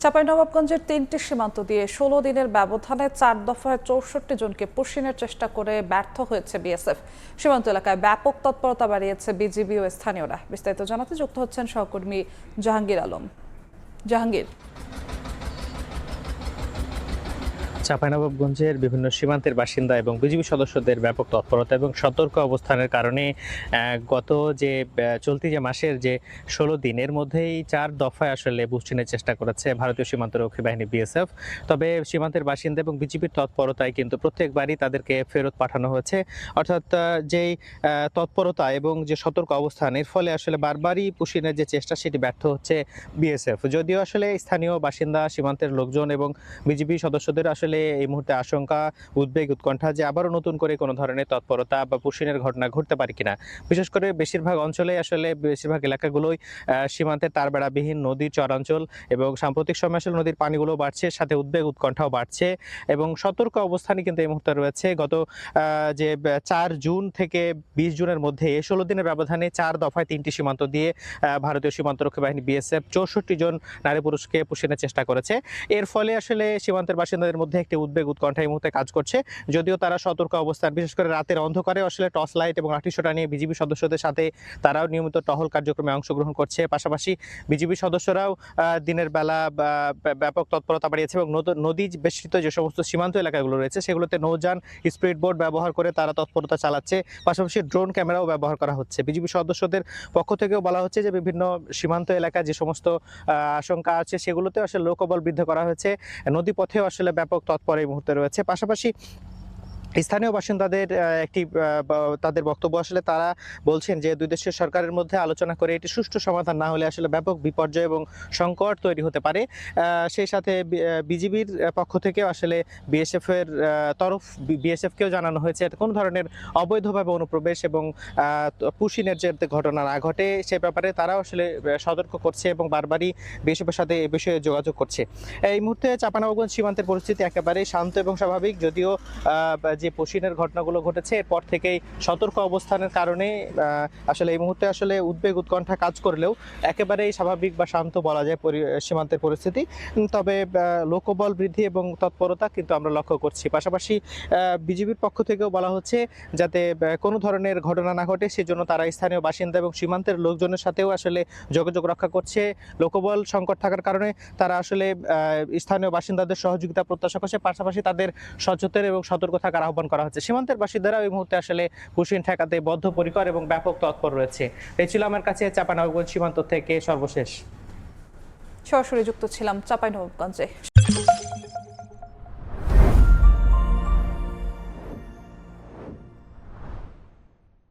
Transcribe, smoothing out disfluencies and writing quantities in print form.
চাঁপাইনবাবগঞ্জের ৩টি সীমান্ত দিয়ে ১৬ দিনের ব্যবধানে ৪ দফায় ৬৪ জনকে পুশিনের চেষ্টা করে ব্যর্থ হয়েছে বিএসএফ। সীমান্ত এলাকায় ব্যাপক তৎপরতা বাড়িয়েছে বিজিবি ও স্থানীয়রা। বিস্তারিত জানাতে যুক্ত হচ্ছেন সহকর্মী জাহাঙ্গীর আলম। জাহাঙ্গীর, চাঁপাইনবাবগঞ্জের বিভিন্ন সীমান্তের বাসিন্দা এবং বিজিবি সদস্যদের ব্যাপক তৎপরতা এবং সতর্ক অবস্থানের কারণে গত যে চলতি যে মাসের যে ১৬ দিনের মধ্যেই ৪ দফায় আসলে পুশিনের চেষ্টা করেছে ভারতীয় সীমান্তরক্ষী বাহিনী বিএসএফ। তবে সীমান্তের বাসিন্দা এবং বিজিবির তৎপরতায় কিন্তু প্রত্যেকবারই তাদেরকে ফেরত পাঠানো হয়েছে। অর্থাৎ যেই তৎপরতা এবং যে সতর্ক অবস্থান, এর ফলে আসলে বারবারই পুশিনের যে চেষ্টা সেটি ব্যর্থ হচ্ছে বিএসএফ। যদিও আসলে স্থানীয় বাসিন্দা, সীমান্তের লোকজন এবং বিজিবি সদস্যদের আসলে এই মুহূর্তে আশঙ্কা, উদ্বেগ, উৎকণ্ঠা যে আবারও নতুন করে কোনো ধরনের তৎপরতা বা পুশিনের ঘটনা ঘটতে পারে কিনা। বিশেষ করে বেশিরভাগ অঞ্চলে আসলে বেশিরভাগ এলাকাগুলোই সীমান্তের তারবেড়াবিহীন নদীর চরাঞ্চল এবং সাম্প্রতিক সময় আসলে নদীর পানিগুলো বাড়ছে, সাথে উদ্বেগ উৎকণ্ঠাও বাড়ছে এবং সতর্ক অবস্থানই কিন্তু এই মুহূর্তে রয়েছে। গত যে ৪ জুন থেকে ২০ জুনের মধ্যে ১৬ দিনের ব্যবধানে ৪ দফায় ৩টি সীমান্ত দিয়ে ভারতীয় সীমান্তরক্ষী বাহিনী বিএসএফ ৬৪ জন নারী পুরুষকে পুশিনের চেষ্টা করেছে। এর ফলে আসলে সীমান্তের বাসিন্দাদের মধ্যে একটি উদ্বেগ উৎকণ্ঠা এই মুহূর্তে কাজ করছে। যদিও তারা সতর্ক অবস্থান, বিশেষ করে রাতের অন্ধকারে আসলে টর্চ লাইট এবং লাঠিসোঁটা নিয়ে বিজিবি সদস্যদের সাথে তারাও নিয়মিত টহল কার্যক্রমে অংশগ্রহণ করছে। পাশাপাশি বিজিবি সদস্যরাও দিনের বেলা ব্যাপক তৎপরতা বাড়িয়েছে এবং নদী বেষ্টিত যে সমস্ত সীমান্ত এলাকাগুলো রয়েছে সেগুলোতে নৌযান, স্পিড বোট ব্যবহার করে তারা তৎপরতা চালাচ্ছে। পাশাপাশি ড্রোন ক্যামেরাও ব্যবহার করা হচ্ছে। বিজিবি সদস্যদের পক্ষ থেকেও বলা হচ্ছে যে বিভিন্ন সীমান্ত এলাকায় যে সমস্ত আশঙ্কা আছে সেগুলোতে আসলে লোকবল বৃদ্ধি করা হয়েছে। নদীপথেও আসলে ব্যাপক তৎপর এই মুহূর্তে রয়েছে। পাশাপাশি স্থানীয় বাসিন্দাদের তাদের বক্তব্য, আসলে তারা বলছেন যে দুই দেশের সরকারের মধ্যে আলোচনা করে এটি সুষ্ঠু সমাধান না হলে আসলে ব্যাপক বিপর্যয় এবং সংকট তৈরি হতে পারে। সেই সাথে বিজিবির পক্ষ থেকেও আসলে বিএসএফকেও জানানো হয়েছে কোনো ধরনের অবৈধভাবে অনুপ্রবেশ এবং পুশিনের যে ঘটনা না ঘটে সে ব্যাপারে তারাও আসলে সতর্ক করছে এবং বারবারই বিএসএফের সাথে এ বিষয়ে যোগাযোগ করছে। এই মুহূর্তে চাঁপাইনবাবগঞ্জ সীমান্তের পরিস্থিতি একেবারেই শান্ত এবং স্বাভাবিক। যদিও যে পুশিনের ঘটনাগুলো ঘটেছে এরপর থেকেই সতর্ক অবস্থানের কারণে আসলে এই মুহূর্তে আসলে উদ্বেগ উৎকণ্ঠা কাজ করলেও একেবারেই স্বাভাবিক বা শান্ত বলা যায় সীমান্তের পরিস্থিতি। তবে লোকবল বৃদ্ধি এবং তৎপরতা কিন্তু আমরা লক্ষ্য করছি। পাশাপাশি বিজিবির পক্ষ থেকেও বলা হচ্ছে যাতে কোনো ধরনের ঘটনা না ঘটে সেজন্য তারা স্থানীয় বাসিন্দা এবং সীমান্তের লোকজনের সাথেও আসলে যোগাযোগ রক্ষা করছে। লোকবল সংকট থাকার কারণে তারা আসলে স্থানীয় বাসিন্দাদের সহযোগিতা প্রত্যাশা করছে। পাশাপাশি তাদের সচেতন এবং সতর্ক থাকার আহ্বান করা হচ্ছে। সীমান্তের বাসিন্দারা এই মুহূর্তে আসলে পুশিন ঠেকাতে বদ্ধপরিকর এবং ব্যাপক তৎপর রয়েছে। এই ছিল আমার কাছে চাঁপাইনবাবগঞ্জ সীমান্ত থেকে সর্বশেষ। সরাসরি যুক্ত ছিলাম চাঁপাইনবাবগঞ্জে।